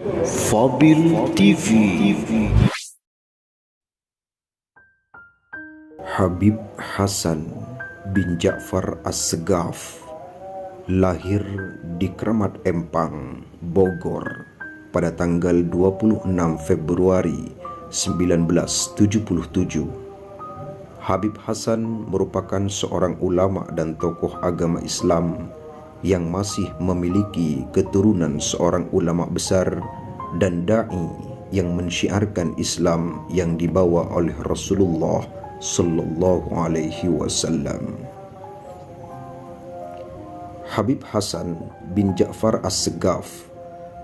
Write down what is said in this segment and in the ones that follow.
Fabil TV. Habib Hasan bin Ja'far As-Segaf lahir di Kramat Empang, Bogor pada tanggal 26 Februari 1977. Habib Hasan merupakan seorang ulama dan tokoh agama Islam yang masih memiliki keturunan seorang ulama besar dan da'i yang mensyiarkan Islam yang dibawa oleh Rasulullah sallallahu alaihi wasallam. Habib Hasan bin Ja'far As-Segaf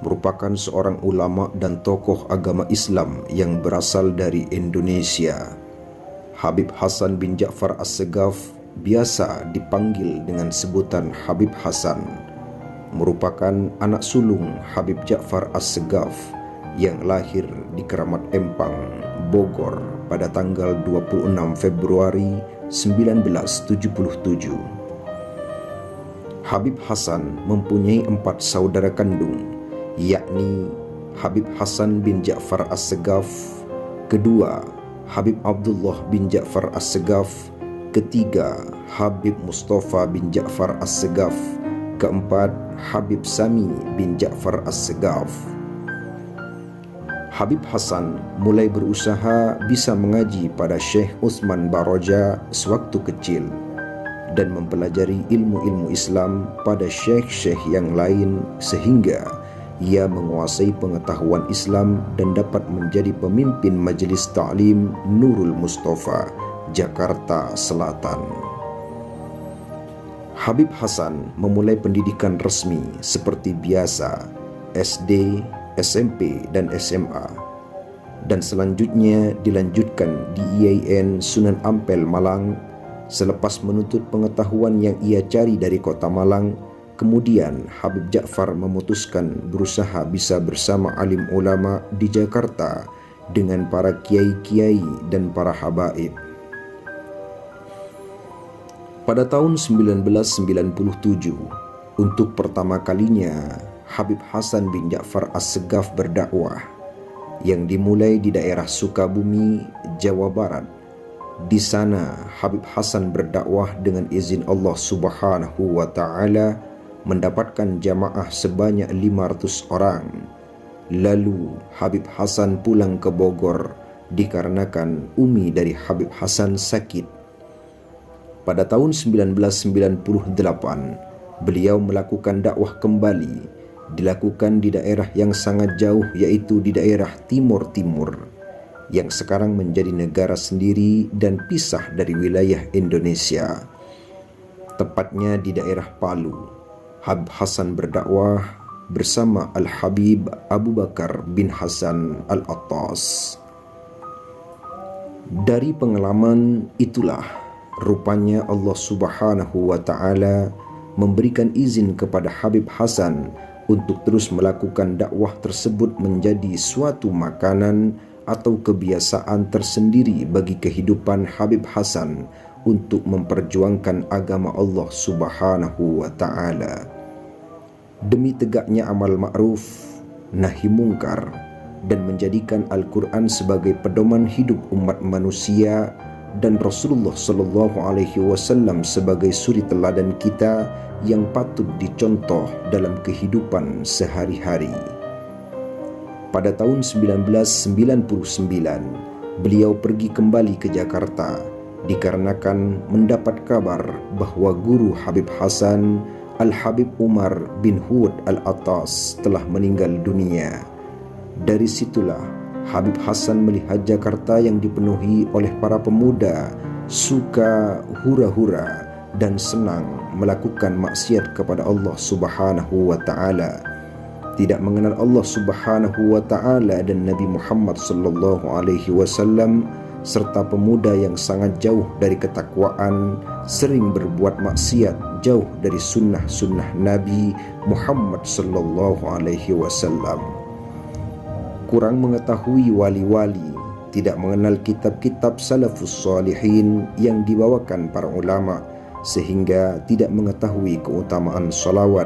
merupakan seorang ulama dan tokoh agama Islam yang berasal dari Indonesia. Habib Hasan bin Ja'far As-Segaf biasa dipanggil dengan sebutan Habib Hasan, merupakan anak sulung Habib Ja'far As-Segaf yang lahir di Kramat Empang, Bogor pada tanggal 26 Februari 1977. Habib Hasan mempunyai 4 saudara kandung, yakni Habib Hasan bin Ja'far As-Segaf, kedua Habib Abdullah bin Ja'far As-Segaf, ketiga Habib Mustafa bin Ja'far As-Segaf, keempat Habib Sami bin Ja'far As-Segaf. Habib Hasan mulai berusaha bisa mengaji pada Syekh Utsman Baroja sewaktu kecil dan mempelajari ilmu-ilmu Islam pada syekh-syekh yang lain sehingga ia menguasai pengetahuan Islam dan dapat menjadi pemimpin Majelis Ta'lim Nurul Mustafa, Jakarta Selatan. Habib Hasan memulai pendidikan resmi seperti biasa, SD, SMP, dan SMA, dan selanjutnya dilanjutkan di IAIN Sunan Ampel, Malang. Selepas menuntut pengetahuan yang ia cari dari kota Malang, kemudian Habib Ja'far memutuskan berusaha bisa bersama alim ulama di Jakarta dengan para kiai-kiai dan para habaib. Pada tahun 1997, untuk pertama kalinya Habib Hasan bin Ja'far As-Segaf berdakwah yang dimulai di daerah Sukabumi, Jawa Barat. Di sana Habib Hasan berdakwah dengan izin Allah Subhanahu wa taala, mendapatkan jamaah sebanyak 500 orang. Lalu Habib Hasan pulang ke Bogor dikarenakan umi dari Habib Hasan sakit. Pada tahun 1998, beliau melakukan dakwah kembali, dilakukan di daerah yang sangat jauh, yaitu di daerah Timur Timur, yang sekarang menjadi negara sendiri dan pisah dari wilayah Indonesia, tepatnya di daerah Palu. Habib Hasan berdakwah bersama Al-Habib Abu Bakar bin Hasan Al-Attas. Dari pengalaman itulah rupanya Allah Subhanahu wa taala memberikan izin kepada Habib Hasan untuk terus melakukan dakwah tersebut menjadi suatu makanan atau kebiasaan tersendiri bagi kehidupan Habib Hasan untuk memperjuangkan agama Allah Subhanahu wa taala. Demi tegaknya amal ma'ruf nahi mungkar dan menjadikan Al-Quran sebagai pedoman hidup umat manusia dan Rasulullah sallallahu alaihi wasallam sebagai suri teladan kita yang patut dicontoh dalam kehidupan sehari-hari. Pada tahun 1999, beliau pergi kembali ke Jakarta dikarenakan mendapat kabar bahwa guru Habib Hasan, Al-Habib Umar bin Hud Al-Attas, telah meninggal dunia. Dari situlah Habib Hasan melihat Jakarta yang dipenuhi oleh para pemuda suka hura-hura dan senang melakukan maksiat kepada Allah Subhanahu wa taala, tidak mengenal Allah Subhanahu wa taala dan Nabi Muhammad sallallahu alaihi wasallam, serta pemuda yang sangat jauh dari ketakwaan, sering berbuat maksiat, jauh dari sunnah-sunnah Nabi Muhammad sallallahu alaihi wasallam. Kurang mengetahui wali-wali, tidak mengenal kitab-kitab salafus salihin yang dibawakan para ulama, sehingga tidak mengetahui keutamaan salawat.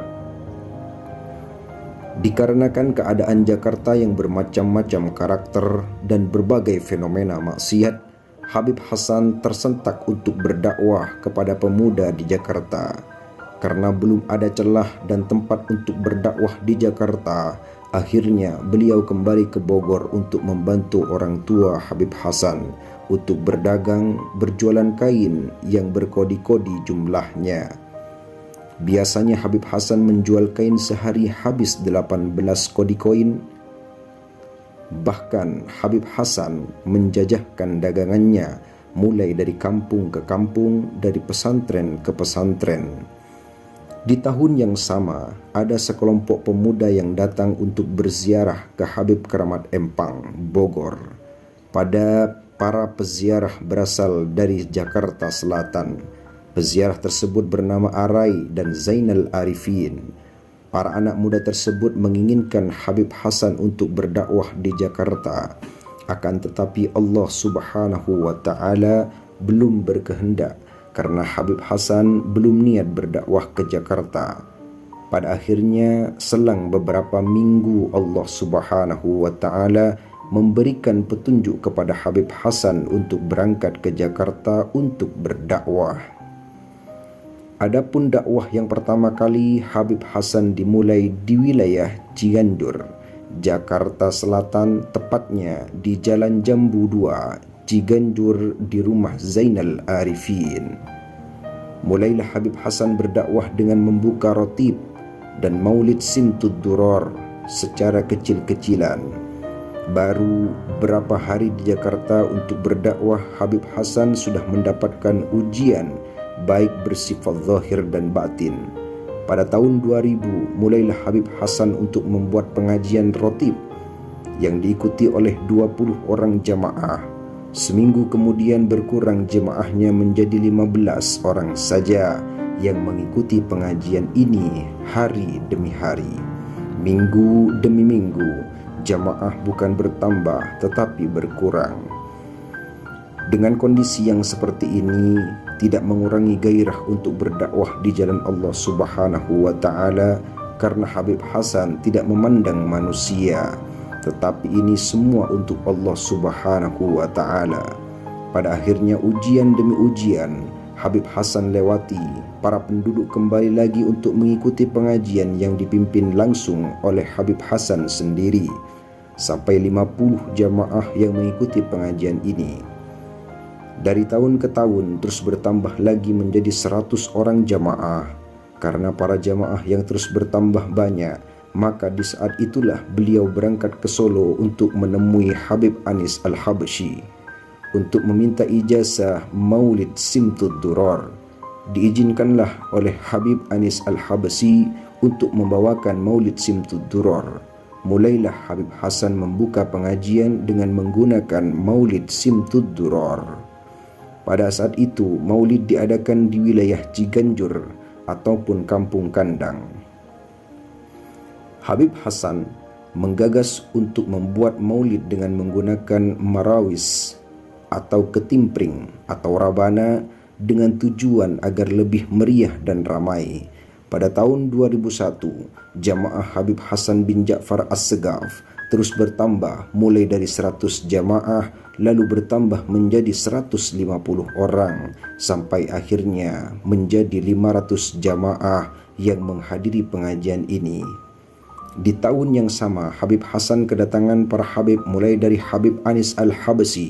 Dikarenakan keadaan Jakarta yang bermacam-macam karakter dan berbagai fenomena maksiat, Habib Hasan tersentak untuk berdakwah kepada pemuda di Jakarta. Karena belum ada celah dan tempat untuk berdakwah di Jakarta, akhirnya beliau kembali ke Bogor untuk membantu orang tua Habib Hasan untuk berdagang, berjualan kain yang berkodi-kodi jumlahnya. Biasanya Habib Hasan menjual kain sehari habis 18 kodi koin. Bahkan Habib Hasan menjajahkan dagangannya mulai dari kampung ke kampung, dari pesantren ke pesantren. Di tahun yang sama, ada sekelompok pemuda yang datang untuk berziarah ke Habib Keramat Empang, Bogor. Para peziarah berasal dari Jakarta Selatan. Peziarah tersebut bernama Arai dan Zainal Arifin. Para anak muda tersebut menginginkan Habib Hasan untuk berdakwah di Jakarta. Akan tetapi Allah Subhanahu wa Ta'ala belum berkehendak karena Habib Hasan belum niat berdakwah ke Jakarta. Pada akhirnya selang beberapa minggu Allah Subhanahu wa Ta'ala memberikan petunjuk kepada Habib Hasan untuk berangkat ke Jakarta untuk berdakwah. Adapun dakwah yang pertama kali Habib Hasan dimulai di wilayah Ciganjur, Jakarta Selatan, tepatnya di Jalan Jambu 2, Ciganjur, di rumah Zainal Arifin. Mulailah Habib Hasan berdakwah dengan membuka rotib dan maulid Simtud Duror secara kecil-kecilan. Baru berapa hari di Jakarta untuk berdakwah, Habib Hasan sudah mendapatkan ujian baik bersifat zahir dan batin. Pada tahun 2000 mulailah Habib Hasan untuk membuat pengajian rotib yang diikuti oleh 20 orang jamaah. Seminggu kemudian berkurang jemaahnya menjadi 15 orang saja yang mengikuti pengajian ini hari demi hari. Minggu demi minggu, jamaah bukan bertambah tetapi berkurang. Dengan kondisi yang seperti ini, tidak mengurangi gairah untuk berdakwah di jalan Allah Subhanahu wa Ta'ala, karena Habib Hasan tidak memandang manusia, tetapi ini semua untuk Allah Subhanahu wa Ta'ala. Pada akhirnya ujian demi ujian Habib Hasan lewati. Para penduduk kembali lagi untuk mengikuti pengajian yang dipimpin langsung oleh Habib Hasan sendiri. Sampai 50 jamaah yang mengikuti pengajian ini. Dari tahun ke tahun terus bertambah lagi menjadi 100 orang jamaah. Karena para jamaah yang terus bertambah banyak, maka di saat itulah beliau berangkat ke Solo untuk menemui Habib Anis Al-Habsyi untuk meminta ijazah maulid Simtud Duror. Diizinkanlah oleh Habib Anis Al-Habsyi untuk membawakan maulid Simtud Duror. Mulailah Habib Hasan membuka pengajian dengan menggunakan maulid Simtud Duror. Pada saat itu maulid diadakan di wilayah Ciganjur ataupun Kampung Kandang. Habib Hasan menggagas untuk membuat maulid dengan menggunakan marawis atau ketimpring atau rabana dengan tujuan agar lebih meriah dan ramai. Pada tahun 2001, jamaah Habib Hasan bin Ja'far As-Segaf terus bertambah mulai dari 100 jamaah lalu bertambah menjadi 150 orang sampai akhirnya menjadi 500 jamaah yang menghadiri pengajian ini. Di tahun yang sama Habib Hasan kedatangan para habib mulai dari Habib Anis Al-Habsyi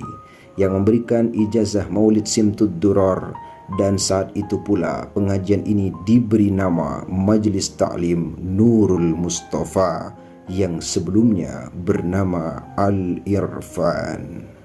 yang memberikan ijazah maulid Simtud Duror, dan saat itu pula pengajian ini diberi nama Majlis Ta'lim Nurul Mustafa yang sebelumnya bernama Al-Irfan.